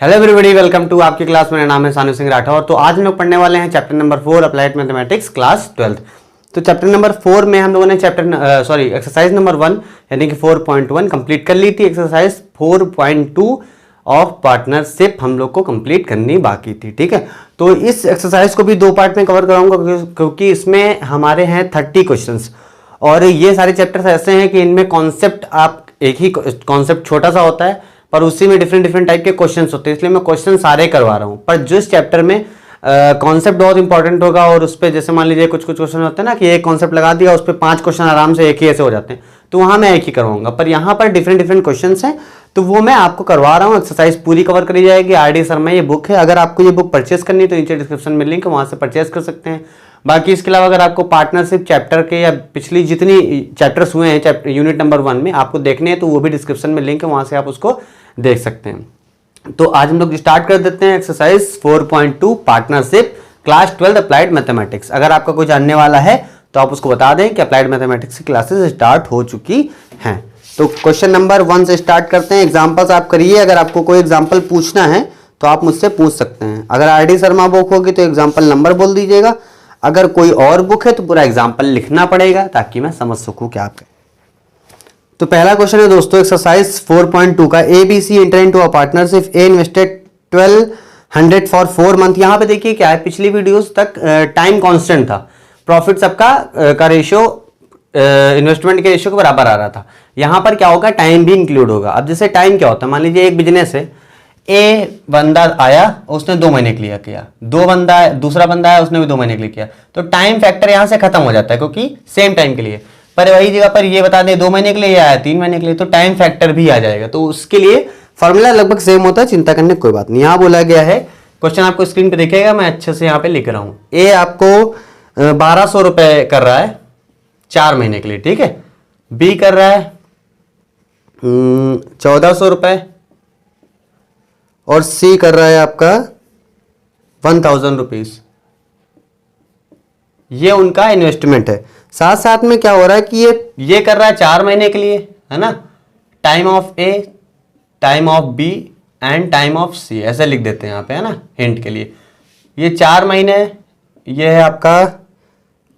Hello everybody, welcome to आपकी class. मेरा नाम है सानू सिंह राठौर। तो आज हम लोग पढ़ने वाले हैं chapter number 4 applied mathematics class 12th। तो चैप्टर नंबर 4 में हम लोगों ने एक्सरसाइज नंबर 1 यानी कि 4.1 कंप्लीट कर ली थी। एक्सरसाइज 4.2 ऑफ पार्टनरशिप हम लोग को कंप्लीट करनी बाकी थी। ठीक है, तो इस एक्सरसाइज को भी दो पार्ट में कवर कराऊंगा क्योंकि इसमें हमारे हैं 30 क्वेश्चंस और ये सारे चैप्टर्स ऐसे हैं कि इनमें कॉन्सेप्ट आप एक ही कॉन्सेप्ट छोटा सा होता है पर उसी में डिफरेंट टाइप के क्वेश्चंस होते हैं, इसलिए मैं क्वेश्चन सारे करवा रहा हूँ। पर जिस चैप्टर में कॉन्सेप्ट बहुत इंपॉर्टेंट होगा और उस पर जैसे मान लीजिए कुछ क्वेश्चन होते हैं ना कि एक कॉन्सेप्ट लगा दिया उस पर 5 क्वेश्चन आराम से एक ही ऐसे हो जाते हैं, तो वहाँ मैं एक ही करवाऊंगा। पर यहाँ पर डिफरेंट क्वेश्चन हैं तो वो मैं आपको करवा रहा हूँ। एक्सरसाइज पूरी कवर करी जाएगी। आर.डी. शर्मा ये बुक है। अगर आपको ये बुक परचेस करनी है तो नीचे डिस्क्रिप्शन में लिंक है, वहाँ से परचेस कर सकते हैं। बाकी इसके अलावा अगर आपको पार्टनरशिप चैप्टर के या पिछली जितनी चैप्टर्स हुए हैं चैप्टर यूनिट नंबर 1 में आपको देखने हैं तो वो भी डिस्क्रिप्शन में लिंक है, वहाँ से आप उसको देख सकते हैं। तो आज हम लोग स्टार्ट कर देते हैं exercise 4.2 partnership class 12 applied mathematics. अगर आपका कोई जानने वाला है तो आप उसको बता दें कि अप्लाइड मैथमेटिक्स की क्लासेस स्टार्ट हो चुकी हैं। तो क्वेश्चन नंबर 1 से स्टार्ट करते हैं। एग्जांपल्स आप करिए। अगर आपको कोई एग्जांपल पूछना है तो आप मुझसे पूछ सकते हैं। अगर आर.डी. शर्मा बुक होगी तो एग्जाम्पल नंबर बोल दीजिएगा। अगर कोई और बुक है तो पूरा एग्जाम्पल लिखना पड़ेगा ताकि मैं समझ सकूं क्या आप। तो पहला क्वेश्चन है दोस्तों एक्सरसाइज 4.2 का। ABC enter into a partnership. A invested 1200 for 4 month. यहाँ पे देखिए क्या है, पिछली वीडियोस तक टाइम कांस्टेंट था, प्रॉफिट सबका का रेशियो इन्वेस्टमेंट के रेशियो के बराबर आ रहा था। यहाँ पर क्या होगा, टाइम भी इंक्लूड होगा। अब जैसे टाइम क्या होता है, मान लीजिए एक बिजनेस है, ए बंदा आया उसने 2 महीने के लिए किया, दूसरा बंदा आया उसने भी 2 महीने के लिए किया, तो टाइम फैक्टर यहाँ से खत्म हो जाता है क्योंकि सेम टाइम के लिए। पर वही जगह पर ये बता दें 2 महीने के लिए आया 3 महीने के लिए, तो टाइम फैक्टर भी आ जाएगा। तो उसके लिए फॉर्मूला लगभग सेम होता है, चिंता करने की कोई बात नहीं। यहाँ बोला गया है, क्वेश्चन आपको स्क्रीन पे दिखेगा, मैं अच्छे से यहाँ पे लिख रहा हूँ। ए आपको 1200 रुपए कर रहा है 4 महीने के लिए, ठीक है। बी कर रहा है 1400 रुपए और सी कर रहा है आपका 1000 रुपीज। ये उनका इन्वेस्टमेंट है। साथ साथ में क्या हो रहा है कि ये कर रहा है 4 महीने के लिए, है ना। Time of A, time of B and time of C ऐसे लिख देते हैं यहाँ पे, है ना, हिंट के लिए। ये 4 महीने, ये है आपका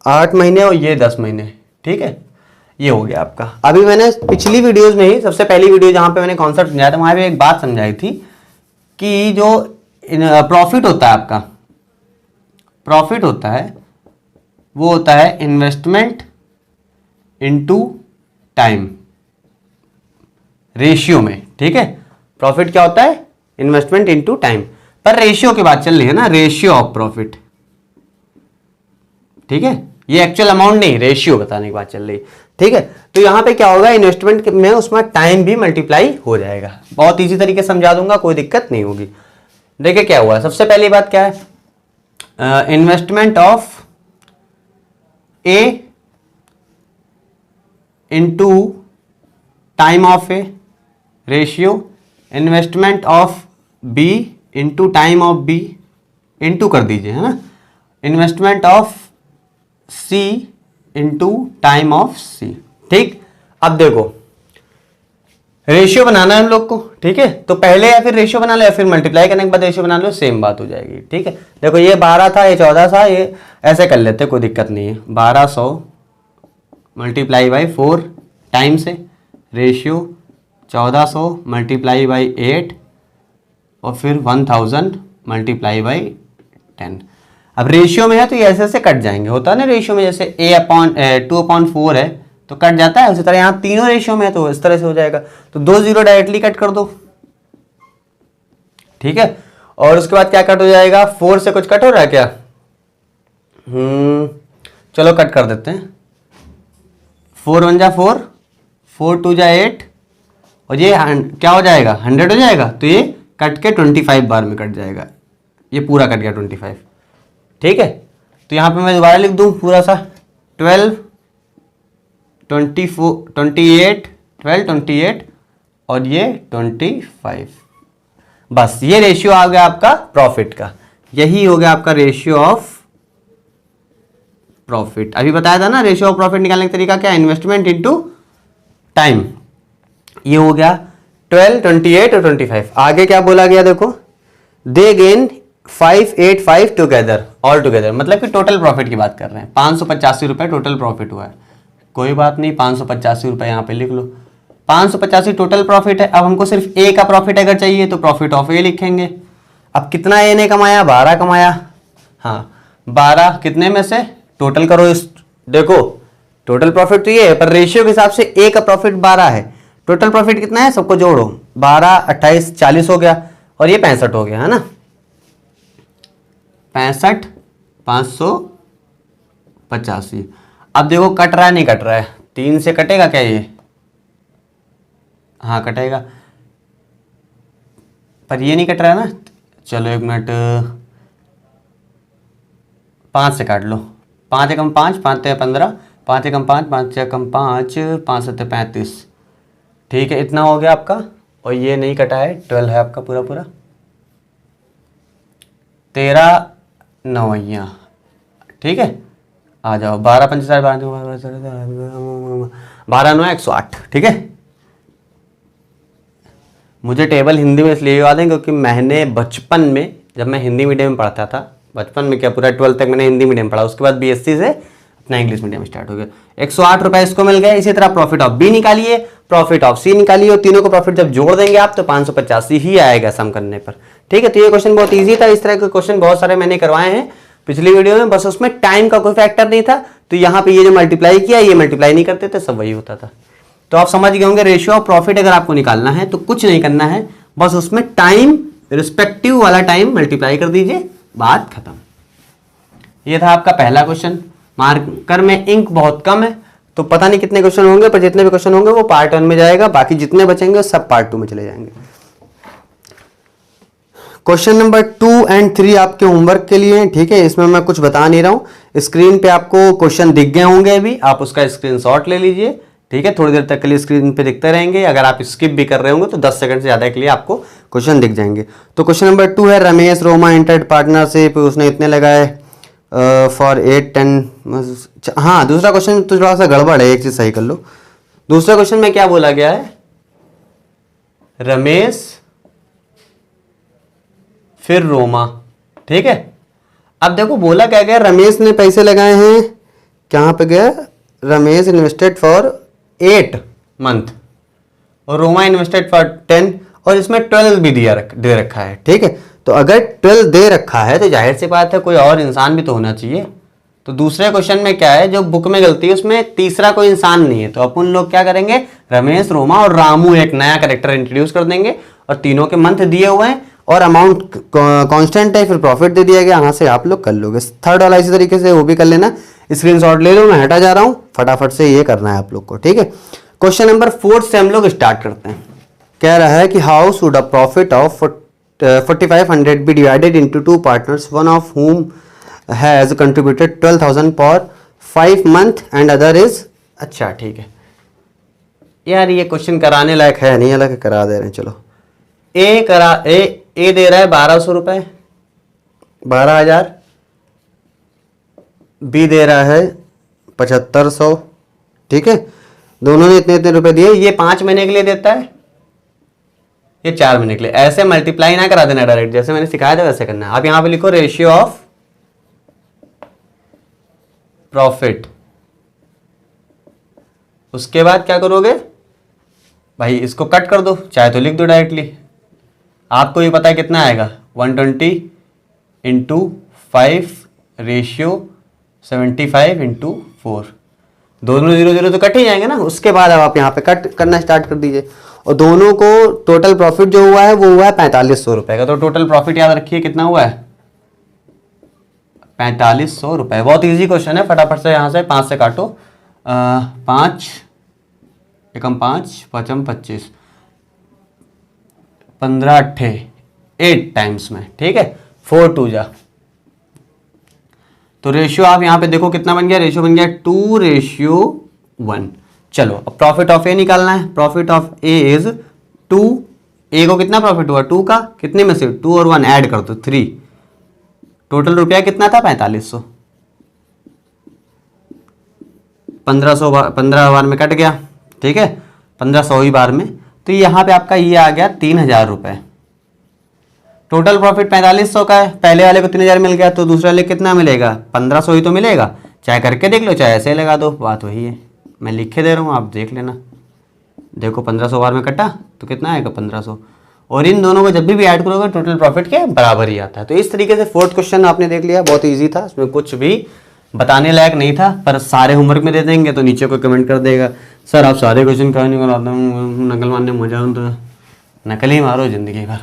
8 महीने और ये 10 महीने, ठीक है। ये हो गया आपका। अभी मैंने पिछली वीडियोज में ही, सबसे पहली वीडियो जहां पे मैंने कॉन्सेप्ट समझाया था वहां पे एक बात समझाई थी कि जो प्रॉफिट होता है आपका, प्रॉफिट होता है वो होता है इन्वेस्टमेंट इनटू टाइम रेशियो में, ठीक है। प्रॉफिट क्या होता है, इन्वेस्टमेंट इनटू टाइम। पर रेशियो की बात चल रही है ना, रेशियो ऑफ प्रॉफिट, ठीक है। ये एक्चुअल अमाउंट नहीं, रेशियो बताने की बात चल रही, ठीक है। तो यहां पे क्या होगा, इन्वेस्टमेंट में उसमें टाइम भी मल्टीप्लाई हो जाएगा। बहुत इजी तरीके से समझा दूंगा, कोई दिक्कत नहीं होगी। देखिए क्या हुआ, सबसे पहली बात क्या है, investment of A into time of A ratio, investment of B into time of B into कर दीजिए, है ना, investment of C into time of C, ठीक। अब देखो रेशियो बनाना है हम लोग को, ठीक है। तो पहले या फिर रेशियो बना लो या फिर मल्टीप्लाई करने के बाद रेशियो बना लो, सेम बात हो जाएगी, ठीक है। देखो ये 12 था, ये 14 था, ये ऐसे कर लेते, कोई दिक्कत नहीं है। 1200 मल्टीप्लाई बाई 4 टाइम से, रेशियो 1400 मल्टीप्लाई बाई 8 और फिर 1000 मल्टीप्लाई बाई 10। अब रेशियो में है तो ये ऐसे ऐसे कट जाएंगे, होता है ना रेशियो में, जैसे A/2/4 है तो कट जाता है, उसी तरह यहाँ तीनों रेशियो में है तो इस तरह से हो जाएगा। तो 2 0 डायरेक्टली कट कर दो, ठीक है। और उसके बाद क्या कट हो जाएगा, 4 से कुछ कट हो रहा है क्या, चलो कट कर देते हैं। 4 1 जा 4, 4 2 जा 8 और ये क्या हो जाएगा, 100 हो जाएगा। तो ये कट के 25 बार में कट जाएगा, ये पूरा कट गया 25, ठीक है। तो यहाँ पे मैं दोबारा लिख दूँ पूरा सा, 12 24 28 12 28 और ये 25। बस ये रेशियो आ गया आपका प्रॉफिट का, यही हो गया आपका रेशियो ऑफ प्रॉफिट। अभी बताया था ना रेशियो ऑफ प्रॉफिट निकालने का तरीका क्या है, इन्वेस्टमेंट इनटू टाइम। ये हो गया 12 28 और 25। आगे क्या बोला गया देखो, दे गेन 585 टुगेदर, ऑल टुगेदर, मतलब कि टोटल प्रॉफिट की बात कर रहे हैं। 585 रुपये टोटल प्रॉफिट हुआ है। कोई बात नहीं, 585 रुपये यहाँ पे लिख लो। 585 टोटल प्रॉफिट है। अब हमको सिर्फ ए का प्रॉफिट अगर चाहिए तो प्रॉफिट ऑफ ए लिखेंगे। अब कितना ए ने कमाया, 12 कमाया। हाँ 12 कितने में से, टोटल करो इस, देखो टोटल प्रॉफिट तो ये है, पर रेशियो के हिसाब से ए का प्रॉफिट 12 है। टोटल प्रॉफिट कितना है, सबको जोड़ो, 12 28 40 हो गया, और ये 65 हो गया, है ना। 65 585। अब देखो कट रहा है नहीं कट रहा है, 3 से कटेगा क्या ये, हाँ कटेगा, पर ये नहीं कट रहा है ना। चलो एक मिनट, 5 से काट लो, 5 एकम 5, 5 ते 15, 5 एकम 5, 5 एकम 5, 5 सत्ते 35, ठीक है इतना हो गया आपका। और ये नहीं कटा है, 12 है आपका पूरा पूरा, 13 नवैया, ठीक है। आ जाओ, 12 पंच 12 9 108, ठीक है। मुझे टेबल हिंदी में इसलिए याद है क्योंकि मैंने बचपन में, जब मैं हिंदी मीडियम में पढ़ता था, बचपन में क्या पूरा 12th तक मैंने हिंदी मीडियम पढ़ा, उसके बाद बीएससी से अपना इंग्लिश मीडियम स्टार्ट हो गया। 108 रुपए इसको मिल गया। इसी तरह प्रॉफिट ऑफ बी निकालिए, प्रॉफिट ऑफ सी निकालिए, और तीनों को प्रॉफिट जब जोड़ देंगे आप तो 585 ही आएगा सम करने पर, ठीक है। तो ये क्वेश्चन बहुत ईजी था। इस तरह के क्वेश्चन बहुत सारे मैंने करवाए हैं पिछली वीडियो में, बस उसमें टाइम का कोई फैक्टर नहीं था, तो यहाँ पे ये जो मल्टीप्लाई किया ये मल्टीप्लाई नहीं करते थे, सब वही होता था। तो आप समझ गए होंगे, रेशियो ऑफ प्रॉफिट अगर आपको निकालना है तो कुछ नहीं करना है, बस उसमें टाइम, रिस्पेक्टिव वाला टाइम मल्टीप्लाई कर दीजिए, बात खत्म। ये था आपका पहला क्वेश्चन। मार्कर में इंक बहुत कम है तो पता नहीं कितने क्वेश्चन होंगे, पर जितने भी क्वेश्चन होंगे वो पार्ट 1 में जाएगा, बाकी जितने बचेंगे वो सब पार्ट 2 में चले जाएंगे। क्वेश्चन नंबर 2 और 3 आपके होमवर्क के लिए, ठीक है। इसमें मैं कुछ बता नहीं रहा हूं, स्क्रीन पे आपको क्वेश्चन दिख गए होंगे अभी, आप उसका स्क्रीनशॉट ले लीजिए, ठीक है। थोड़ी देर तक के लिए स्क्रीन पे दिखते रहेंगे, अगर आप स्किप भी कर रहे होंगे तो 10 सेकंड से ज़्यादा के लिए आपको क्वेश्चन दिख जाएंगे। तो क्वेश्चन नंबर 2 है, रमेश रोमा एंटर्ड पार्टनरशिप, उसने इतने लगाए फॉर 8-10। हाँ दूसरा क्वेश्चन तो थोड़ा सा गड़बड़ है, एक चीज़ सही कर लो। दूसरा क्वेश्चन में क्या बोला गया है, रमेश फिर रोमा, ठीक है। अब देखो बोला क्या गया, रमेश ने पैसे लगाए हैं, कहाँ पे गया, रमेश इन्वेस्टेड फॉर 8 मंथ और रोमा इन्वेस्टेड फॉर 10, और इसमें 12 भी दे रखा है, ठीक है। तो अगर 12 दे रखा है तो जाहिर सी बात है कोई और इंसान भी तो होना चाहिए। तो दूसरे क्वेश्चन में क्या है, जो बुक में गलती है उसमें तीसरा कोई इंसान नहीं है, तो अपन लोग क्या करेंगे, रमेश रोमा और रामू एक नया कैरेक्टर इंट्रोड्यूस कर देंगे, और तीनों के मंथ दिए हुए हैं और अमाउंट कांस्टेंट है, फिर प्रॉफिट दे दिया गया, यहाँ से आप लोग कर लोगे। थर्ड वाला इसी तरीके से वो भी कर लेना, स्क्रीनशॉट ले लो, मैं हटा जा रहा हूँ, फटाफट से ये करना है आप लोग को, ठीक है। क्वेश्चन नंबर 4 से हम लोग स्टार्ट करते हैं। कह रहा है कि how should a profit of 4500 be divided into 2 partners, one of whom has contributed 12,000 for 5 month and other is, अच्छा ठीक है यार, ये क्वेश्चन कराने लायक है नहीं, हालांकि करा दे रहे हैं, चलो। ए दे रहा है 1200 रुपए, 12,000, बी दे रहा है 7500, ठीक है। दोनों ने इतने इतने रुपए दिए, ये 5 महीने के लिए देता है, ये 4 महीने के लिए। ऐसे मल्टीप्लाई ना करा देना डायरेक्ट, जैसे मैंने सिखाया था वैसे करना है। आप यहां पे लिखो रेशियो ऑफ प्रॉफिट, उसके बाद क्या करोगे भाई, इसको कट कर दो, चाहे तो लिख दो डायरेक्टली, आपको ये पता है कितना आएगा, 120 इंटू 5 रेशियो 75 इंटू 4, दोनों 0 0 तो कट ही जाएंगे ना। उसके बाद अब आप यहाँ पे कट करना स्टार्ट कर दीजिए, और दोनों को टोटल प्रॉफिट जो हुआ है वो हुआ है 4500 रुपए का। तो टोटल प्रॉफिट याद रखिए कितना हुआ है, 4500 रुपए। बहुत इजी क्वेश्चन है, फटाफट से यहाँ से 5 से काटो, 5 एकम 5 5 25, 15 8 8 टाइम्स में, ठीक है, 4 2 जा। तो रेशियो आप यहां पे देखो कितना बन गया, रेशियो बन गया 2:1। चलो अब प्रॉफिट ऑफ ए निकालना है। प्रॉफिट ऑफ ए इज 2, ए को कितना प्रॉफिट हुआ 2 का, कितने में से 2 और 1 ऐड कर दो 3, टोटल रुपया कितना था 4500, 1500 बार में कट गया, ठीक है, 1500 ही बार में। तो यहाँ पे आपका ये आ गया 3000 रुपए। टोटल प्रॉफिट 4500 का है, पहले वाले को 3000 मिल गया तो दूसरे वाले कितना मिलेगा, 1500 ही तो मिलेगा। चाहे करके देख लो चाहे ऐसे लगा दो, बात वही है, मैं लिख के दे रहा हूँ आप देख लेना। देखो 1500 बार में कटा तो कितना आएगा 1500, और इन दोनों को जब भी ऐड करोगे टोटल प्रॉफिट के बराबर ही आता है। तो इस तरीके से फोर्थ क्वेश्चन आपने देख लिया, बहुत ईजी था, इसमें कुछ भी बताने लायक नहीं था, पर सारे होमवर्क में दे देंगे तो नीचे कोई कमेंट कर देगा सर आप सारे क्वेश्चन क्यों नहीं कराते हूँ, नकल मारने में मजा तो नकल ही मारो जिंदगी भर।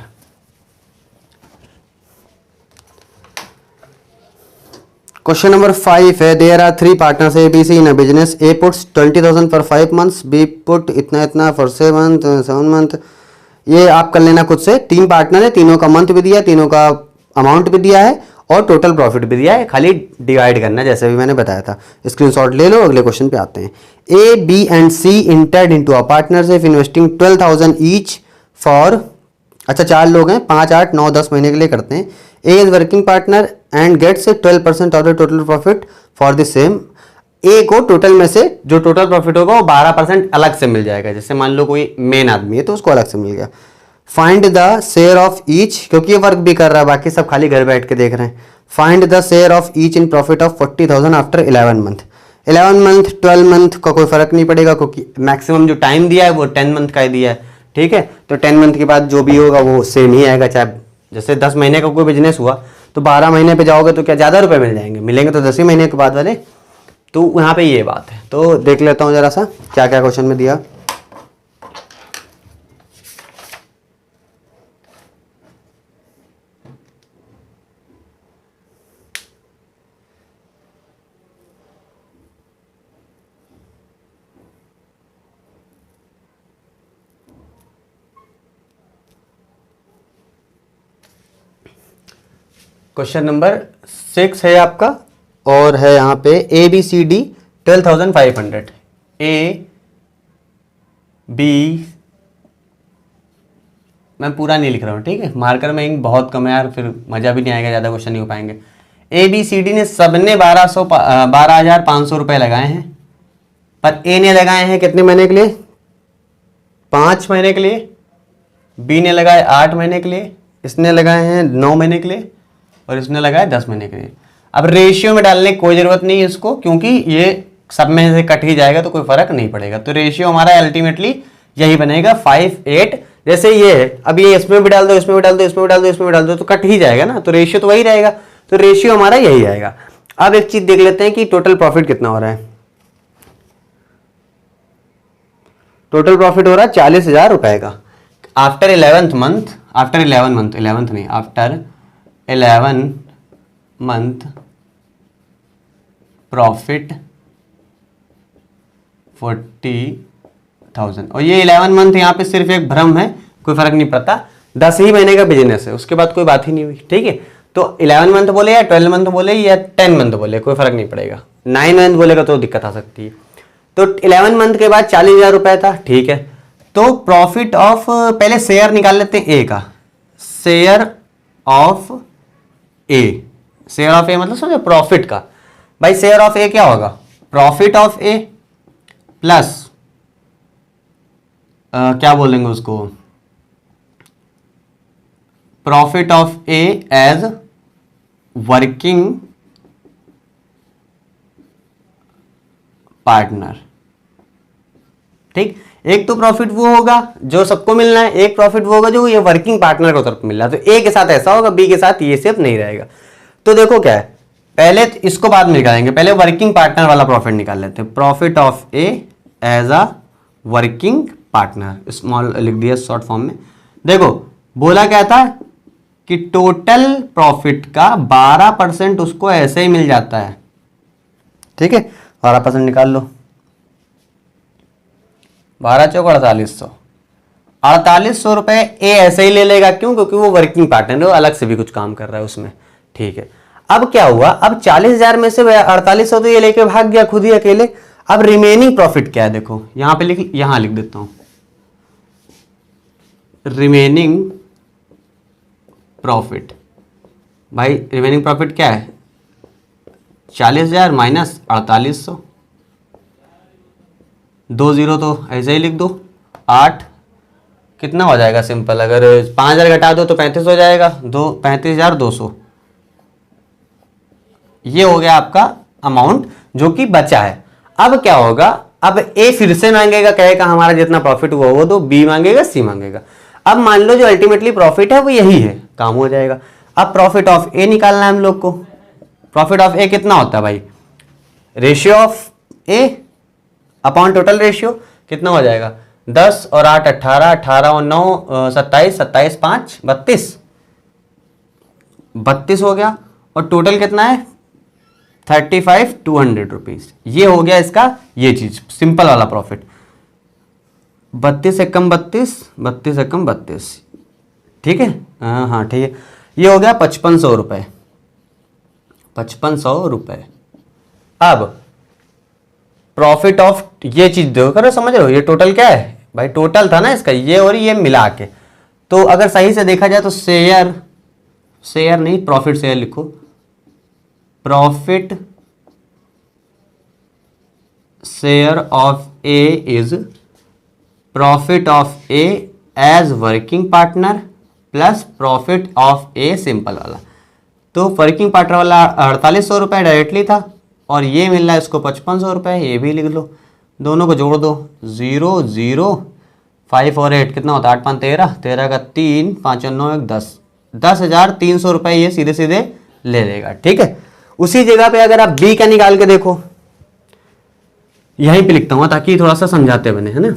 क्वेश्चन नंबर 5 है, there are 3 partners A B C in a business, A puts 20,000 for 5 months, B put इतना इतना फॉर 7 मंथ। ये आप कर लेना खुद से, 3 पार्टनर है, तीनों का मंथ भी दिया है, तीनों का अमाउंट भी दिया है और टोटल प्रॉफिट भी दिया है, खाली डिवाइड करना है जैसे भी मैंने बताया था। स्क्रीनशॉट ले लो, अगले क्वेश्चन पे आते हैं। A B and C entered into a partnership investing 12,000 each for, अच्छा 4 लोग हैं, 5, 8, 9, 10 महीने के लिए करते हैं। A is working partner and gets 12% of the total profit for the same. A को टोटल में से जो टोटल प्रॉफिट होगा वो 12% अलग से मिल जाएगा, जैसे मान लो कोई मेन आदमी है तो उसको अलग से मिल गया। Find the share of each, क्योंकि ये वर्क भी कर रहा है, बाकी सब खाली घर बैठ के देख रहे हैं। Find the share of each in profit of 40,000 after 11 month. 11 month 12 month का कोई फर्क नहीं पड़ेगा, क्योंकि मैक्सिमम जो टाइम दिया है वो 10 मंथ का ही दिया है, ठीक है। तो 10 मंथ के बाद जो भी होगा वो सेम ही आएगा, चाहे जैसे 10 महीने का कोई बिजनेस हुआ तो 12 महीने पे जाओगे तो क्या ज़्यादा रुपए मिल जाएंगे, मिलेंगे तो 10 ही महीने के बाद वाले। तो यहाँ पे ये बात है। तो देख लेता हूँ जरा सा क्या क्या क्वेश्चन में दिया। क्वेश्चन नंबर 6 है आपका, और है यहाँ पे A B C D 12,500। A B, मैं पूरा नहीं लिख रहा हूँ, ठीक है, मार्कर में इंक बहुत कम है यार, फिर मज़ा भी नहीं आएगा, ज़्यादा क्वेश्चन नहीं हो पाएंगे। ए बी सी डी ने सबने 12,500 रुपये लगाए हैं, पर ए ने लगाए हैं कितने महीने के लिए, 5 महीने के लिए, बी ने लगाए 8 महीने के लिए, इसने लगाए हैं 9 महीने के लिए, और इसने लगाया 10 महीने के लिए। अब रेशियो में डालने की कोई ज़रूरत नहीं है इसको, क्योंकि ये सब में से कट ही जाएगा तो कोई फर्क नहीं पड़ेगा। तो रेशियो हमारा अल्टीमेटली यही बनेगा 5:8। जैसे ये है, अब ये इसमें भी डाल दो, इसमें भी डाल दो, इसमें भी डाल दो, इसमें भी डाल दो, तो कट ही जाएगा ना, तो रेशियो तो वही रहेगा। तो रेशियो हमारा यही आएगा। अब एक चीज देख लेते हैं कि टोटल प्रॉफिट कितना हो रहा है। टोटल प्रॉफिट हो रहा है 40,000 रुपए का after 11th month, after 11 month, 11th नहीं, आफ्टर 11 मंथ प्रॉफिट 40,000। और ये 11 मंथ यहाँ पे सिर्फ एक भ्रम है, कोई फर्क नहीं पड़ता, 10 ही महीने का बिजनेस है, उसके बाद कोई बात ही नहीं हुई, ठीक है। तो 11 मंथ बोले या 12 मंथ बोले या 10 मंथ बोले कोई फर्क नहीं पड़ेगा, 9 मंथ बोलेगा तो दिक्कत आ सकती है। तो 11 मंथ के बाद 40,000 रुपए था, ठीक है। तो प्रॉफिट ऑफ, पहले शेयर निकाल लेते हैं ए का, share of A, share of A मतलब समझो प्रॉफिट का। भाई शेयर ऑफ ए क्या होगा, प्रॉफिट ऑफ ए प्लस क्या बोलेंगे उसको, profit of A as working partner, ठीक। एक तो प्रॉफिट वो होगा जो सबको मिलना है, एक प्रॉफिट वो होगा जो ये वर्किंग पार्टनर को तरफ मिल रहा है। तो ए के साथ ऐसा होगा, बी के साथ ये सिर्फ नहीं रहेगा। तो देखो क्या है, पहले इसको बाद में निकालेंगे, पहले वर्किंग पार्टनर वाला प्रॉफिट निकाल लेते हैं। Profit of A as a working partner, small लिख दिया शॉर्ट फॉर्म में। देखो बोला क्या था कि टोटल प्रॉफिट का 12% उसको ऐसे ही मिल जाता है, ठीक है। 12% निकाल लो, 12 चौक 4800, 4800 रुपए ए ऐसे ही ले लेगा, क्यों, क्योंकि वो वर्किंग पार्टनर है, वो अलग से भी कुछ काम कर रहा है उसमें, ठीक है। अब क्या हुआ, अब 40,000 में से 4800 तो ये लेके भाग गया खुद ही अकेले। अब रिमेनिंग प्रॉफिट क्या है, देखो यहां पे यहां लिख देता हूं, रिमेनिंग प्रॉफिट। भाई रिमेनिंग प्रॉफिट क्या है, 40,000 माइनस 4800, 2 0 तो ऐसे ही लिख दो, 8 कितना हो जाएगा सिंपल, अगर 5,000 घटा दो तो 35 हो जाएगा, 35,200। ये हो गया आपका अमाउंट जो कि बचा है। अब क्या होगा, अब ए फिर से मांगेगा, कहेगा हमारा जितना प्रॉफिट हुआ वो दो, बी मांगेगा, सी मांगेगा। अब मान लो जो अल्टीमेटली प्रॉफिट है वो यही है, काम हो जाएगा। अब प्रॉफिट ऑफ ए निकालना है हम लोग को। प्रॉफिट ऑफ ए कितना होता है भाई, ratio of A upon total ratio, कितना हो जाएगा 10 और 8 18, 18 और 9 27, 27 5 32, 32 हो गया। और टोटल कितना है 35,200 रुपीज। ये हो गया इसका, ये चीज सिंपल वाला प्रॉफिट। 32 एकम 32, 32 एकम 32, ठीक है, हाँ ठीक है। ये हो गया 5500 रुपए, 5500 रुपए। अब प्रॉफिट ऑफ, ये चीज देखो करो, समझ रहे हो, ये टोटल क्या है भाई, टोटल था ना इसका, ये और ये मिला के। तो अगर सही से देखा जाए तो शेयर, शेयर नहीं प्रॉफिट शेयर लिखो, profit share of A is profit of A as working partner plus profit of A simple वाला। तो वर्किंग पार्टनर वाला 4800 रुपये डायरेक्टली था, और ये मिल रहा है इसको 5500 रुपये, ये भी लिख लो, दोनों को जोड़ दो, 0 0 5 और 8 कितना होता है, 8 5 13, 13 का 3, 5 और 9 1 10, 10,300 रुपये ये सीधे सीधे ले लेगा, ठीक है। उसी जगह पे अगर आप बी का निकाल के देखो, यहीं पे लिखता हूँ ताकि थोड़ा सा समझाते बने, है ना।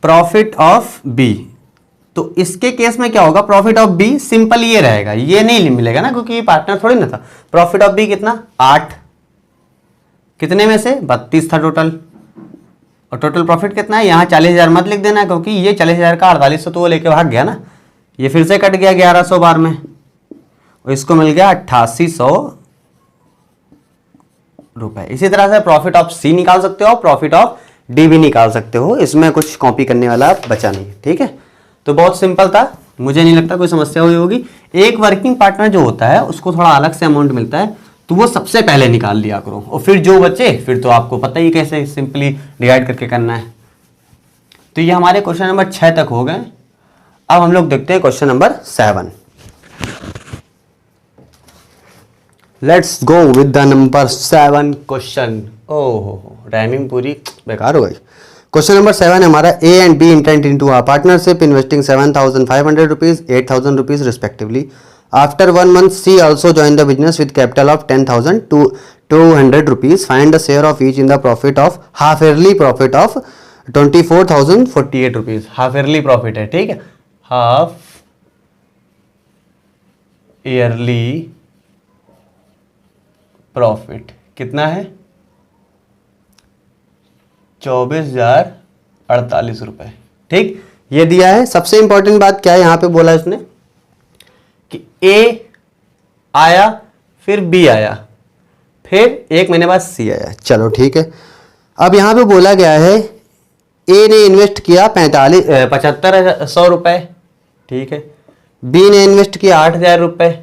प्रॉफिट ऑफ बी, तो इसके केस में क्या होगा, प्रॉफिट ऑफ बी सिंपल ये रहेगा, ये नहीं मिलेगा ना क्योंकि ये पार्टनर थोड़ी ना था। प्रॉफिट ऑफ बी कितना 8, कितने में से 32 था टोटल, और टोटल प्रॉफिट कितना है, यहाँ 40,000 मत लिख देना क्योंकि ये 40,000 का 4800 तो वो लेके भाग गया ना, ये फिर से कट गया 1100 बार में, और इसको मिल गया 8800 रुपए। इसी तरह से प्रॉफिट ऑफ सी निकाल सकते हो, प्रॉफिट ऑफ डी भी निकाल सकते हो, इसमें कुछ कॉपी करने वाला बचा नहीं, ठीक है। तो बहुत सिंपल था, मुझे नहीं लगता कोई समस्या हुई होगी। एक वर्किंग पार्टनर जो होता है उसको थोड़ा अलग से अमाउंट मिलता है, तो वो सबसे पहले निकाल लिया करो, और फिर जो बचे फिर तो आपको पता ही कैसे सिंपली डिवाइड करके करना है। तो ये हमारे क्वेश्चन नंबर 6 तक हो गए। अब हम लोग देखते हैं question number 7। Let's go with the number 7 question. ओहो, राइमिंग पूरी बेकार हो गई। क्वेश्चन नंबर 7 हमारा, A and B intent into a partnership investing 7,500 rupees 8,000 rupees respectively. After 1 month C also join the business with capital of 10,200 rupees. Find the share of each in the profit of half yearly profit of 24,048 rupees. Half yearly profit है, ठीक है, half yearly profit कितना है 24,048 रुपए, ठीक, ये दिया है। सबसे इंपॉर्टेंट बात क्या है यहाँ पे बोला इसने कि ए आया, फिर बी आया, फिर 1 महीने बाद सी आया, चलो ठीक है। अब यहाँ पे बोला गया है ए ने इन्वेस्ट किया 75,000 रुपए, ठीक है, बी ने इन्वेस्ट किया 8,000 रुपए,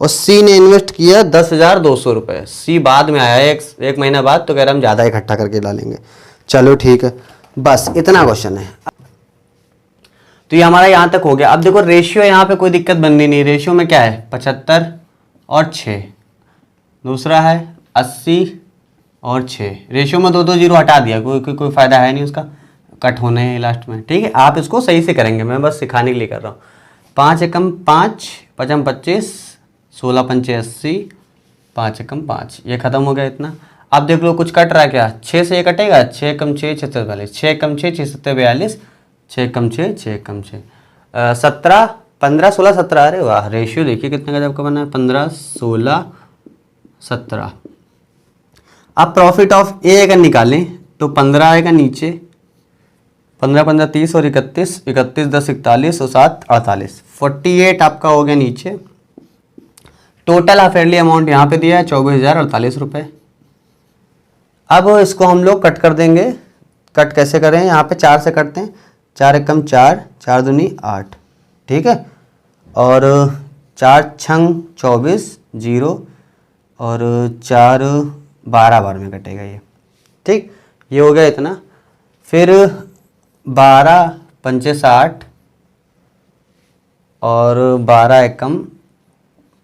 और सी ने इन्वेस्ट किया 10,200 रुपए। सी बाद में आया एक महीना बाद, तो कह रहे हम ज़्यादा इकट्ठा करके डालेंगे, चलो ठीक है, बस इतना क्वेश्चन है। तो ये हमारा यहाँ तक हो गया। अब देखो रेशियो, यहाँ पे कोई दिक्कत बननी नहीं। रेशियो में क्या है 75 और 6, दूसरा है 80 और 6। रेशियो में 2 2 जीरो हटा दिया, कोई फ़ायदा है नहीं उसका, कट होने हैं लास्ट में, ठीक है। आप इसको सही से करेंगे, मैं बस सिखाने के लिए कर रहा हूँ। 5 एकम 5, 5 25, 16 पंचे 80, 5 एकम 5, ये खत्म हो गया इतना। अब देख लो कुछ कट रहा है क्या, 6 से ये कटेगा, 6 एकम 6 6 42, 6 एकम 6 6 7 42, 6 एकम 6 6 एकम 6 17 15 16 17। अरे वाह, रेशियो देखिए कितने गजब का बना है, 15 16 17। अब प्रॉफिट ऑफ ए अगर निकालें तो 15 आएगा नीचे, 15 15 30 और 31, 31 10 41 और 7 48, 48 आपका हो गया नीचे। टोटल हाफ ईयरली अमाउंट यहाँ पे दिया है 24,048 रुपये। अब इसको हम लोग कट कर देंगे। कट कैसे करें, यहाँ पे 4 से करते हैं, 4 एकम 4, 4 दूनी 8, ठीक है, और 4 छंग 24 0, और 4 12 बार में कटेगा ये, ठीक, ये हो गया इतना। फिर 12 पंचे 60 और 12 एकम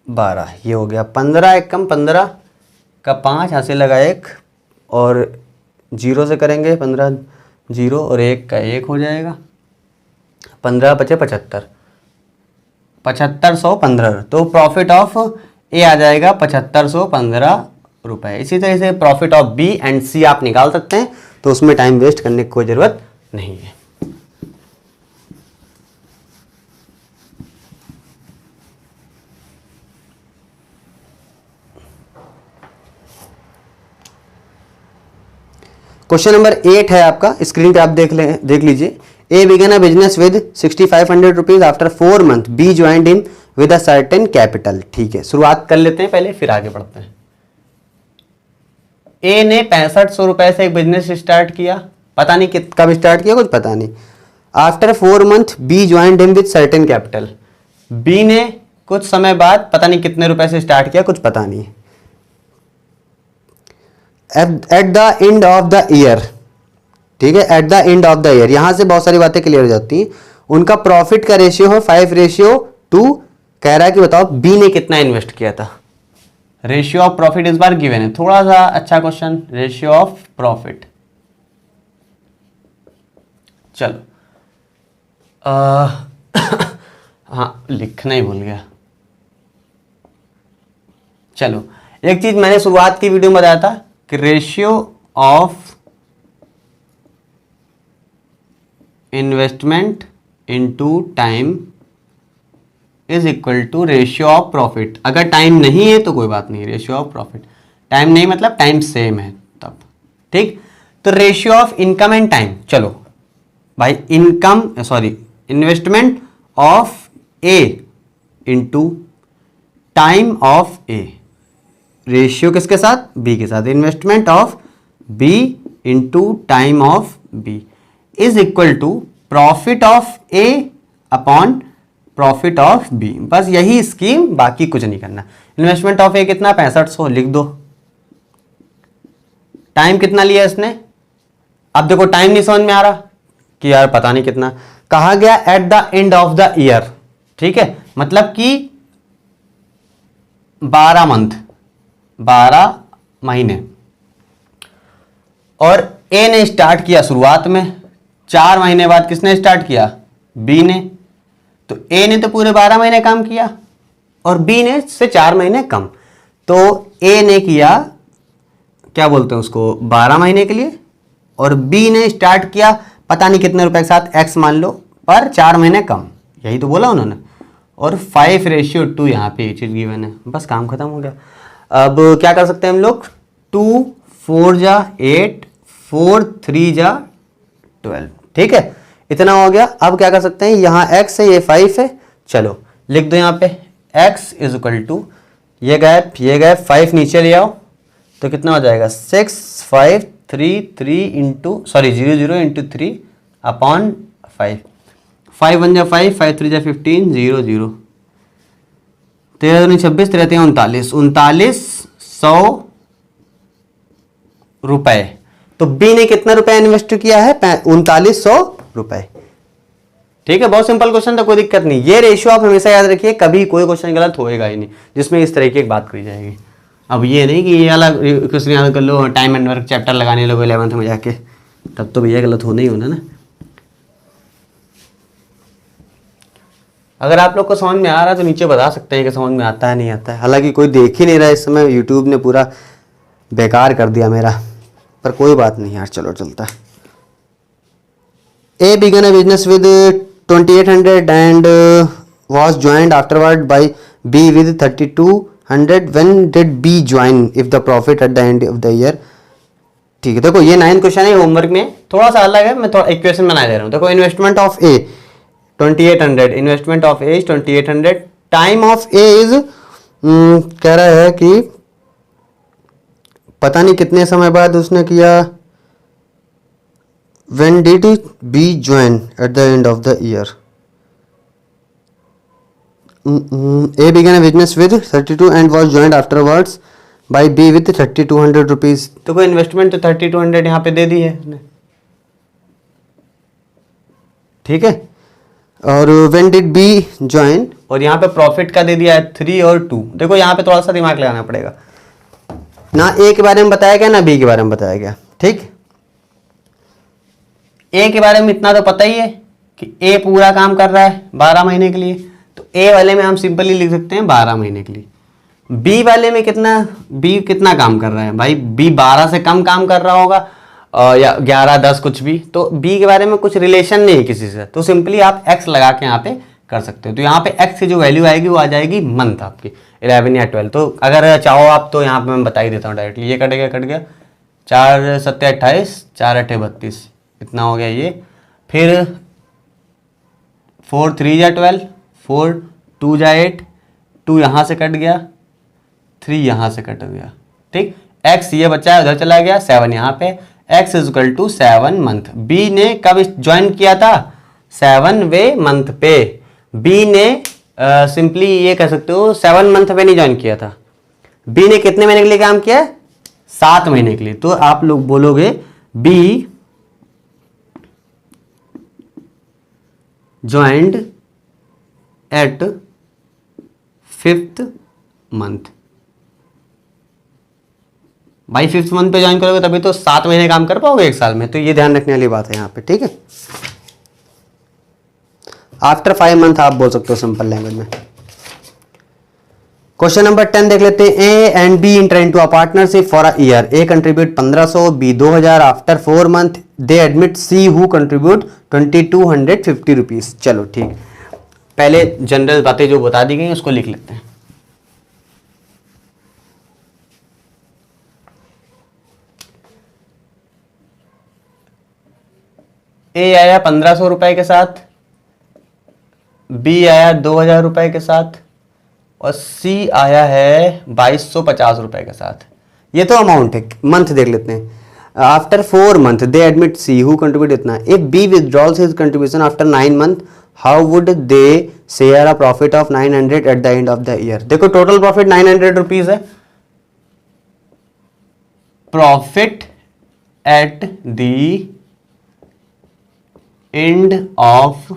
12, ये हो गया 15 एकम 15 का 5, यहाँ से लगा 1 और 0 से करेंगे 15 0 और 1 का 1 हो जाएगा, 15 बचे 75, 7515। तो प्रॉफिट ऑफ ए आ जाएगा 7515 रुपए। इसी तरह से प्रॉफिट ऑफ बी एंड सी आप निकाल सकते हैं, तो उसमें टाइम वेस्ट करने की कोई ज़रूरत नहीं है। क्वेश्चन नंबर 8 है आपका, स्क्रीन पे आप देख लीजिए। A began a business with 6500 rupees after 4 month, B joined in with a certain capital. ठीक है, शुरुआत कर लेते हैं पहले, फिर आगे बढ़ते हैं। ए ने 6500 रुपए से एक बिजनेस स्टार्ट किया, पता नहीं कब स्टार्ट किया, कुछ पता नहीं। After 4 month B joined him with certain capital, B ने कुछ समय बाद पता नहीं कितने रुपए से स्टार्ट किया, कुछ पता नहीं। Eight the end of the year, ठीक है, eight the end of the year, यहां से बहुत सारी बातें क्लियर हो जाती हैं। उनका प्रॉफिट का रेशियो है 5:2। कह रहा है कि बताओ बी ने कितना इन्वेस्ट किया था। रेशियो ऑफ प्रॉफिट इस बार गिवन है, थोड़ा सा अच्छा क्वेश्चन। रेशियो ऑफ प्रॉफिट, चलो हाँ लिखना ही भूल गया। चलो, एक चीज मैंने शुरुआत की वीडियो में बताया था कि ratio of investment into time is equal to ratio of profit. अगर टाइम नहीं है तो कोई बात नहीं, रेशियो ऑफ प्रॉफिट, टाइम नहीं मतलब टाइम सेम है तब, ठीक। तो ratio of income and time, चलो भाई, investment of A into time of A, ratio किसके साथ, बी के साथ। Investment of B into time of B is equal to profit of A upon profit of B. बस यही scheme, बाकी कुछ नहीं करना। इन्वेस्टमेंट ऑफ ए कितना, 6500 लिख दो। टाइम कितना लिया इसने, अब देखो टाइम नहीं समझ में आ रहा कि यार पता नहीं कितना, कहा गया eight the end of the year, ठीक है, मतलब कि 12 मंथ, 12 महीने। और ए ने स्टार्ट किया शुरुआत में, 4 महीने बाद किसने स्टार्ट किया, बी ने। तो ए ने तो पूरे 12 महीने काम किया और बी ने से 4 महीने कम। तो ए ने किया, क्या बोलते हैं उसको, 12 महीने के लिए, और बी ने स्टार्ट किया पता नहीं कितने रुपए के साथ, एक्स मान लो, पर 4 महीने कम, यही तो बोला उन्होंने। और 5:2 यहाँ पे ये चीज गिवन है, बस काम खत्म हो गया। अब क्या कर सकते हैं हम लोग, 2 4 जा 8, 4 3 जा 12, ठीक है, इतना हो गया। अब क्या कर सकते हैं, यहाँ x है, ये 5 है, चलो लिख दो यहाँ पे x इज इक्वल टू, ये गए 5 नीचे ले आओ, तो कितना हो जाएगा 6 5 3 3 इंटू 0 इंटू 3 अपॉन 5, 5 1 जा 5, 5 3 जा 15, 0 0, 13 दूनी 26, 13 39, 3900 रुपए। तो बी ने कितना रुपए इन्वेस्ट किया है, 3900 रुपए, ठीक है। बहुत सिंपल क्वेश्चन था, कोई दिक्कत नहीं। ये रेशियो आप हमेशा याद रखिए, कभी कोई क्वेश्चन गलत होएगा ही नहीं जिसमें इस तरह की एक बात करी जाएगी। अब ये नहीं कि ये अलग क्वेश्चन याद कर लो, टाइम एंड वर्क चैप्टर लगाने लोग 11th में जाके, तब तो भैया गलत होना ही होना ना। अगर आप लोग को समझ में आ रहा है तो नीचे बता सकते हैं कि समझ में आता है नहीं आता है। हालांकि कोई देख ही नहीं रहा है इस समय, यूट्यूब ने पूरा बेकार कर दिया मेरा, पर कोई बात नहीं यार, चलो चलता है। A began a business with 2800 and was joined afterward by B with 3200. When did B join if the profit at the end of the year? ठीक है, देखो ये 9th क्वेश्चन है होमवर्क में, थोड़ा सा अलग है, मैं थोड़ा इक्वेशन बना दे रहा हूँ। देखो investment of A 2800, investment of A is 2800, time of A is कह रहा है कि पता नहीं कितने समय बाद उसने किया। When did B join at the end of the year? A began a business with 32 and was joined afterwards by B with 3200 rupees। तो कोई इन्वेस्टमेंट तो 3200 यहाँ पे दे दी है उसने, ठीक है। और व्हेन डिड बी ज्वाइन, और यहाँ पे प्रॉफिट का दे दिया है 3 और 2। देखो यहाँ पे थोड़ा सा दिमाग लगाना पड़ेगा ना, ए के बारे में बताया गया ना बी के बारे में बताया गया। ठीक, ए के बारे में इतना तो पता ही है कि ए पूरा काम कर रहा है 12 महीने के लिए, तो ए वाले में हम सिंपली लिख सकते हैं 12 महीने के लिए। बी वाले में बी कितना काम कर रहा है भाई, बी 12 से कम काम कर रहा होगा या 11, 10 कुछ भी, तो बी के बारे में कुछ रिलेशन नहीं है किसी से, तो सिंपली आप एक्स लगा के यहाँ पे कर सकते हो। तो यहाँ पे एक्स की जो वैल्यू आएगी वो आ जाएगी मंथ आपकी 11 या 12। तो अगर चाहो आप तो यहाँ पे मैं बता ही देता हूँ डायरेक्टली, ये कट गया 4 7 28, 4 8 32, इतना हो गया ये। फिर 4 3 जा 12, 4 2 जा 8, 2 यहाँ से कट गया, 3 यहाँ से कट गया। ठीक, एक्स ये बच्चा है उधर चला गया, 7 यहाँ पे, X is equal to 7 month. B ने कब ज्वाइन किया था, 7वें मंथ पे। बी ने सिंपली ये कह सकते हो 7 मंथ पे नहीं ज्वाइन किया था, बी ने कितने महीने के लिए काम किया, 7 महीने के लिए। तो आप लोग बोलोगे B joined eight 5th month. भाई 5th मंथ पे ज्वाइन करोगे तभी तो 7 महीने काम कर पाओगे एक साल में, तो ये ध्यान रखने वाली बात है यहाँ पे। ठीक है, आफ्टर 5 मंथ आप बोल सकते हो सिंपल लैंग्वेज में। क्वेश्चन नंबर 10 देख लेते हैं। A and B enter into a partnership for a year. A contribute 1500, B 2000। After 4 month they admit C who contribute 2250 rupees. चलो ठीक, पहले जनरल बातें जो बता दी गई उसको लिख लेते हैं। ए आया 1500 रुपए के साथ, बी आया 2000 रुपए के साथ, और सी आया है 2250 रुपए के साथ। ये तो अमाउंट है, मंथ देख लेते हैं। After 4 month they admit C who contribute इतना। If B withdrawals his contribution after 9 month how would they share a profit of 900 at the end of the year. देखो टोटल प्रॉफिट 900 रुपीज है, profit at the end of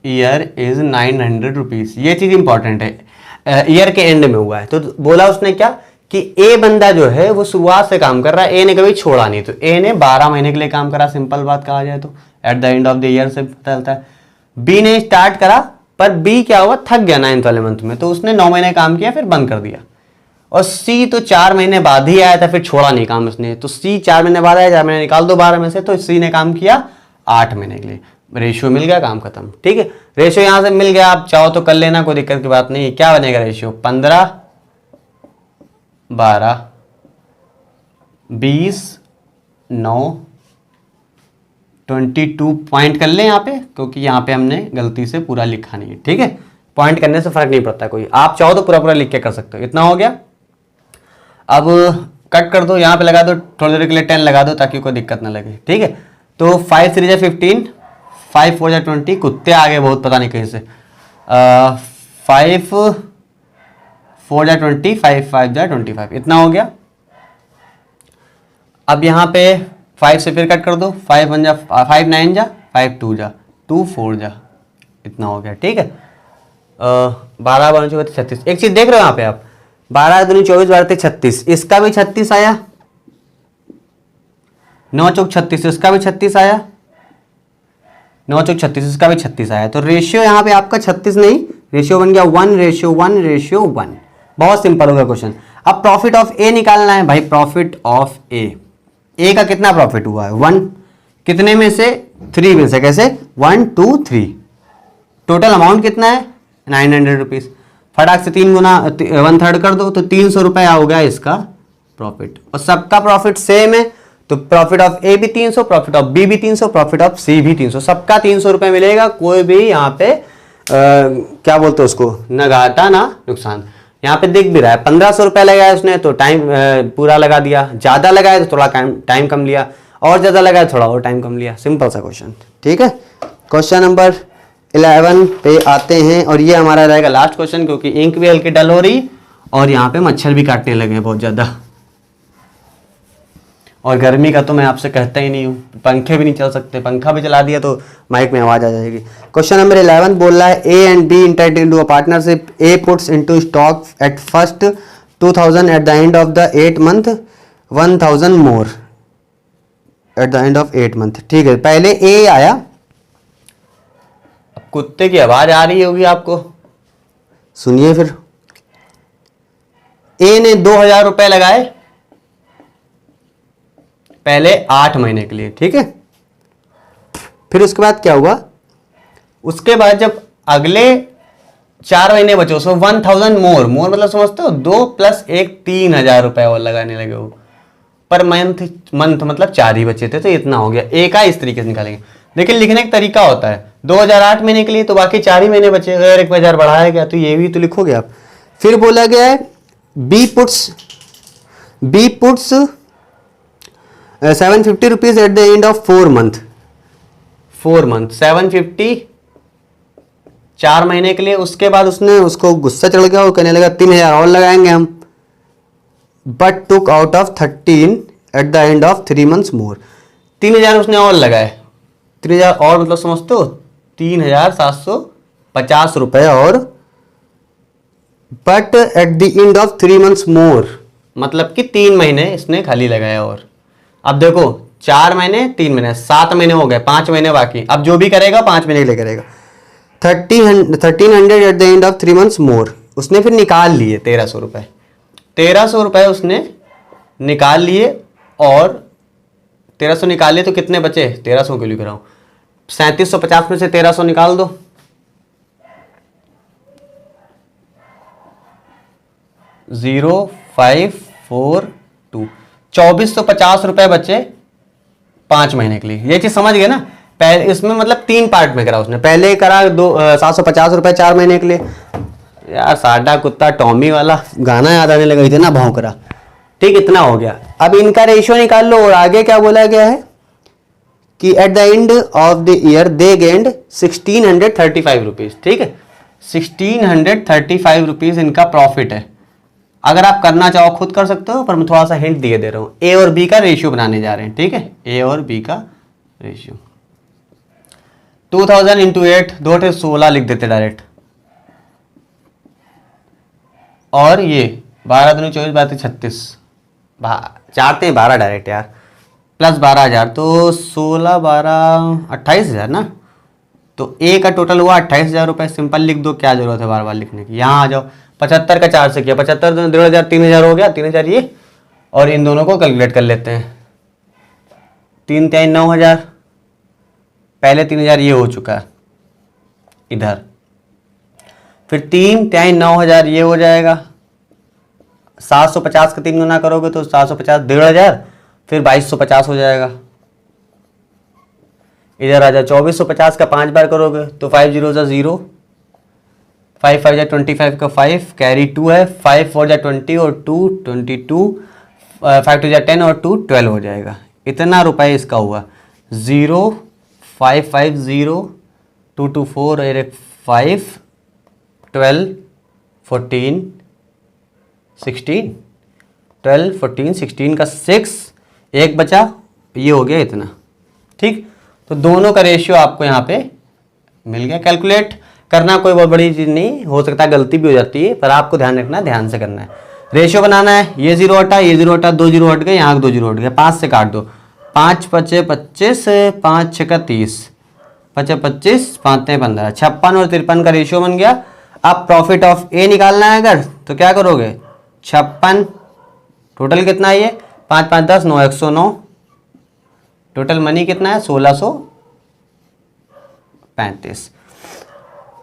year is 900 rupees. ये चीज important है, year के and में हुआ है। तो बोला उसने क्या कि ए बंदा जो है वो शुरुआत से काम कर रहा है, ए ने कभी छोड़ा नहीं, तो ए ने 12 महीने के लिए काम करा, सिंपल बात कहा जाए तो eight the end of the year से पता चलता है। बी ने स्टार्ट करा, पर बी क्या हुआ, थक गया 9th वाले मंथ में, तो उसने 9 महीने काम किया फिर बंद कर दिया। और सी तो 4 महीने बाद ही आया था, फिर छोड़ा नहीं काम उसने, तो सी 4 महीने बाद आया, 4 महीने निकाल दो 12 में से, तो सी ने काम किया 8 महीने के लिए। रेशियो मिल गया, काम खत्म। ठीक है, रेशियो यहां से मिल गया, आप चाहो तो कर लेना, कोई दिक्कत की बात नहीं है। क्या बनेगा रेशियो, 15 12 20 9 22 पॉइंट कर ले यहाँ पे, क्योंकि यहाँ पे हमने गलती से पूरा लिखा नहीं है। ठीक है, पॉइंट करने से फर्क नहीं पड़ता कोई, आप चाहो तो पूरा पूरा लिख के कर सकते हो। इतना हो गया, अब कट कर दो, यहाँ पे लगा दो, थोड़ी देर के लिए 10 लगा दो ताकि कोई दिक्कत ना लगे। ठीक है, तो 5 3 15, 5 4 20, कुत्ते आ गए बहुत, पता नहीं कहीं से। 5 4 20, 5 5 25, इतना हो गया। अब यहाँ पे 5 से फिर कट कर दो, 5 1 जा 5 9 जा 5 2 जा 2 4 जा, इतना हो गया। ठीक है, 12 12 24 36। एक चीज देख रहे हो यहाँ पे आप, 12 दूनी 24 12 36, इसका भी 36 आया, 9 चौक 36, इसका भी 36 आया, 9 चौक 36, इसका भी 36 आया। तो रेशियो यहाँ पे आपका 36 नहीं, रेशियो बन गया 1:1:1। बहुत सिंपल होगा क्वेश्चन। अब प्रॉफिट ऑफ ए निकालना है भाई, प्रॉफिट ऑफ ए का कितना प्रॉफिट हुआ है 1, कितने में से 3 में से, कैसे 1 2 3, टोटल अमाउंट कितना है 900 रुपीज। फटाक से 3 गुना 1/3 कर दो, तो 300 रुपया हो गया इसका प्रॉफिट। और सबका प्रॉफिट सेम है, तो प्रॉफिट ऑफ ए भी 300, प्रॉफिट ऑफ बी भी 300, प्रॉफिट ऑफ सी भी 300, सबका 300 रुपये मिलेगा। कोई भी यहाँ पे क्या बोलते हैं उसको, ना घाटा ना नुकसान। यहाँ पे दिख भी रहा है 1500 रुपया लगाया उसने तो टाइम पूरा लगा दिया, ज्यादा लगाया तो थोड़ा टाइम कम लिया, और ज्यादा लगाया थोड़ा और टाइम कम लिया। सिंपल सा क्वेश्चन। ठीक है, क्वेश्चन नंबर 11 पे आते हैं, और ये हमारा रहेगा लास्ट क्वेश्चन, क्योंकि इंक भी हल्की डल हो रही और यहाँ पे मच्छर भी काटने लगे हैं बहुत ज्यादा। और गर्मी का तो मैं आपसे कहता ही नहीं हूँ, पंखे भी नहीं चल सकते, पंखा भी चला दिया तो माइक में आवाज़ आ जाएगी। क्वेश्चन नंबर 11 बोल रहा है A and B entered into a partnership, A puts into stock at first 2000 at the end of the 8 month 1000 more at the end of 8 month. ठीक है, पहले ए आया। अब कुत्ते की आवाज़ आ रही होगी आपको, सुनिए फिर। ए ने 2000 रुपए लगाए पहले 8 महीने के लिए, ठीक है। फिर उसके बाद क्या हुआ, उसके बाद जब अगले 4 महीने बचे उसको 1000 मोर मतलब समझते हो 2 + 1 3000 रुपए और लगाने लगे हो पर मंथ मतलब 4 ही बचे थे तो इतना हो गया। ए का इस तरीके से निकालेंगे, लेकिन लिखने का तरीका होता है 2008 महीने के लिए तो बाकी 4 ही महीने बचे, अगर 1000 बढ़ाया गया तो ये भी तो लिखोगे आप। फिर बोला गया है B puts 750 rupees at the end of 4 month 750 4 महीने के लिए। उसके बाद उसने उसको गुस्सा चढ़ गया, वो कहने लगा 3000 और लगाएंगे हम, but took out of 13 eight the end of 3 months मोर। 3000 उसने और लगाए, 3000 और मतलब समझते हो 3750 रुपए और, but at the end of 3 months मोर मतलब कि 3 महीने इसने खाली लगाया। और अब देखो 4 महीने 3 महीने 7 महीने हो गए, 5 महीने बाकी। अब जो भी करेगा 5 महीने के लिए करेगा। 1300 eight the end of 3 months मोर उसने फिर निकाल लिए 1300 रुपए। 1300 रुपए उसने निकाल लिए और 1300 निकाले तो कितने बचे, 1300 के लिए कर रहा हूं, 3750 में से 1300 निकाल दो, 0542 2450 रुपए बचे 5 महीने के लिए। ये चीज समझ गए ना। पहले इसमें मतलब 3 पार्ट में करा उसने, पहले करा 750 रुपए 4 महीने के लिए। यार साडा कुत्ता टॉमी वाला गाना याद आने लगा, इतना भौंकरा। ठीक, इतना हो गया। अब इनका रेशियो निकाल लो। और आगे क्या बोला गया है कि eight the end of the year they gained 1635 rupees. ठीक है, 1635 रुपीज इनका प्रॉफिट है। अगर आप करना चाहो खुद कर सकते हो, पर मैं थोड़ा सा हिंट दिए दे रहा हूं। ए और बी का रेशियो बनाने जा रहे हैं, ठीक है, ए और बी का रेशियो। 2000 इंटू 8 2 × 16 लिख देते डायरेक्ट, और ये 12 दूनी 24 12 36 चाहते हैं 12 डायरेक्ट यार, प्लस 12000 तो 16 12 28000 ना। तो ए का टोटल हुआ 28000 रुपए। सिंपल लिख दो, क्या जरूरत है बार बार लिखने की। यहाँ आ जाओ, 75 का 4 से किया, 75 तो 1500 3000 हो गया, 3000 ये, और इन दोनों को कैलकुलेट कर लेते हैं। 3 × 3 9000, पहले 3000 ये हो चुका है इधर, फिर 3 × 3 9000 ये हो जाएगा। 750 का 3 गुना करोगे तो 750 1500, फिर 2250 हो जाएगा। इधर आ जाओ, 2450 का 5 बार करोगे तो 5 0 0, 5 5 25 का 5 कैरी 2 है, 5 4 20 और 2 22, 5 2 10 और 2 12 हो जाएगा। इतना रुपए इसका हुआ। 0 5 5 0 2 2 4 5 12 14 16 12 14 16 का 6 एक बचा, ये हो गया इतना। ठीक, तो दोनों का रेशियो आपको यहाँ पे मिल गया। कैलकुलेट करना कोई बहुत बड़ी चीज़ नहीं, हो सकता है गलती भी हो जाती है, पर आपको ध्यान रखना है, ध्यान से करना है। रेशियो बनाना है, ये 0 हटा, ये 0 हटा, 2 0 हट गए, यहाँ 2 0 हट गया, 5 से काट दो, 5 5 25, 5 6 30, 5 25, 5 15, 56 और 53 का रेशियो बन गया। अब प्रॉफिट ऑफ ए निकालना है अगर, तो क्या करोगे, 56 टोटल कितना है ये, 5 5 10 9 109, टोटल मनी कितना है 1635।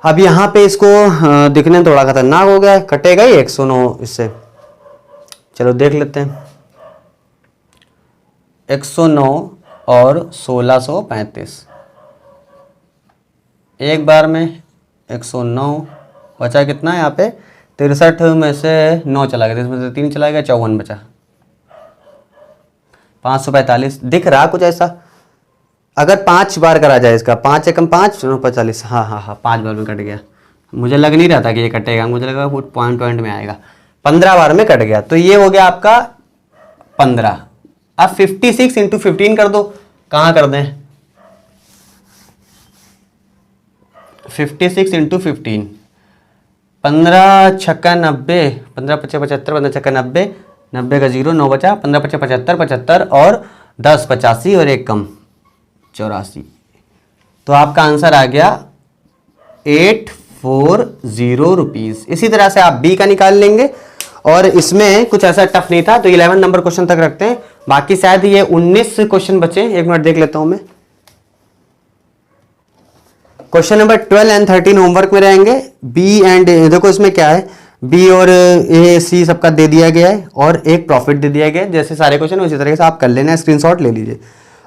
अब यहाँ पे इसको दिखने में थोड़ा खतरनाक हो गया है, कटेगा ही 109 इससे। चलो देख लेते हैं, 109 और 1635 एक बार में 109 बचा, कितना है यहाँ पे 63 में से 9 चला गया, इसमें से 3 चला गया, 54 बचा, 545 दिख रहा कुछ ऐसा। अगर 5 बार करा जाए इसका, 5 एकम 5 45, हाँ हाँ हाँ 5 बार में कट गया। मुझे लग नहीं रहा था कि ये कटेगा, मुझे लगा पॉइंट में आएगा। 15 बार में कट गया, तो ये हो गया आपका 15। अब 56 इंटू 15 कर दो, कहाँ कर दें, 56 इंटू 15, 15 छक्का 90, 15 पच्चे 75, 15 छक्का 90, 90 का 0, 9 बचा, 15 पच्चे 75, 75 और 10 85 और एक कम 84। तो आपका आंसर आ गया 840 रुपीज़। इसी तरह से आप बी का निकाल लेंगे और इसमें कुछ ऐसा टफ नहीं था, तो 11 नंबर क्वेश्चन तक रखते हैं, बाकी शायद ये 19 क्वेश्चन बचे। एक मिनट देख लेता हूं मैं। क्वेश्चन नंबर 12 एंड 13 होमवर्क में रहेंगे। बी एंड देखो इसमें क्या है, बी और ए सी सबका दे दिया गया है और एक प्रॉफिट दे दिया गया है। जैसे सारे क्वेश्चन उसी तरीके से आप कर लेना, स्क्रीनशॉट ले लीजिए।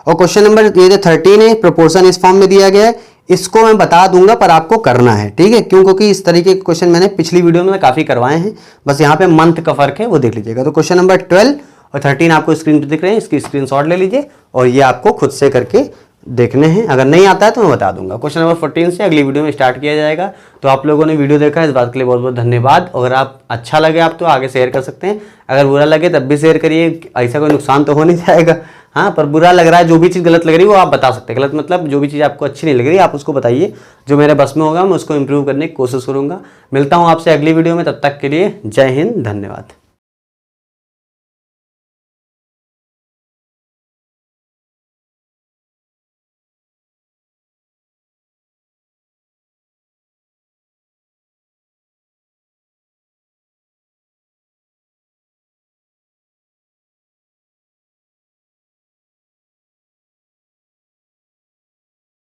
और क्वेश्चन नंबर ये जो 13 है, प्रोपोर्शन इस फॉर्म में दिया गया है, इसको मैं बता दूंगा पर आपको करना है, ठीक है, क्यों, क्योंकि इस तरीके के क्वेश्चन मैंने पिछली वीडियो में काफी करवाए हैं, बस यहाँ पे मंथ का फर्क है वो देख लीजिएगा। तो क्वेश्चन नंबर 12 और 13 आपको स्क्रीन पे दिख रहे हैं, इसकी स्क्रीनशॉट ले लीजिए और ये आपको खुद से करके देखने हैं। अगर नहीं आता है तो मैं बता दूंगा। क्वेश्चन नंबर 14 से अगली वीडियो में स्टार्ट किया जाएगा। तो आप लोगों ने वीडियो देखा, इस बात के लिए बहुत बहुत धन्यवाद। अगर आप अच्छा लगे आप तो आगे शेयर कर सकते हैं, अगर बुरा लगे तब भी शेयर करिए, ऐसा कोई नुकसान तो हो नहीं जाएगा। हाँ, पर बुरा लग रहा है, जो भी चीज़ गलत लग रही है वो आप बता सकते हैं। गलत मतलब जो भी चीज़ आपको अच्छी नहीं लग रही आप उसको बताइए, जो मेरे बस में होगा मैं उसको इम्प्रूव करने की कोशिश करूँगा। मिलता हूँ आपसे अगली वीडियो में, तब तक के लिए जय हिंद, धन्यवाद।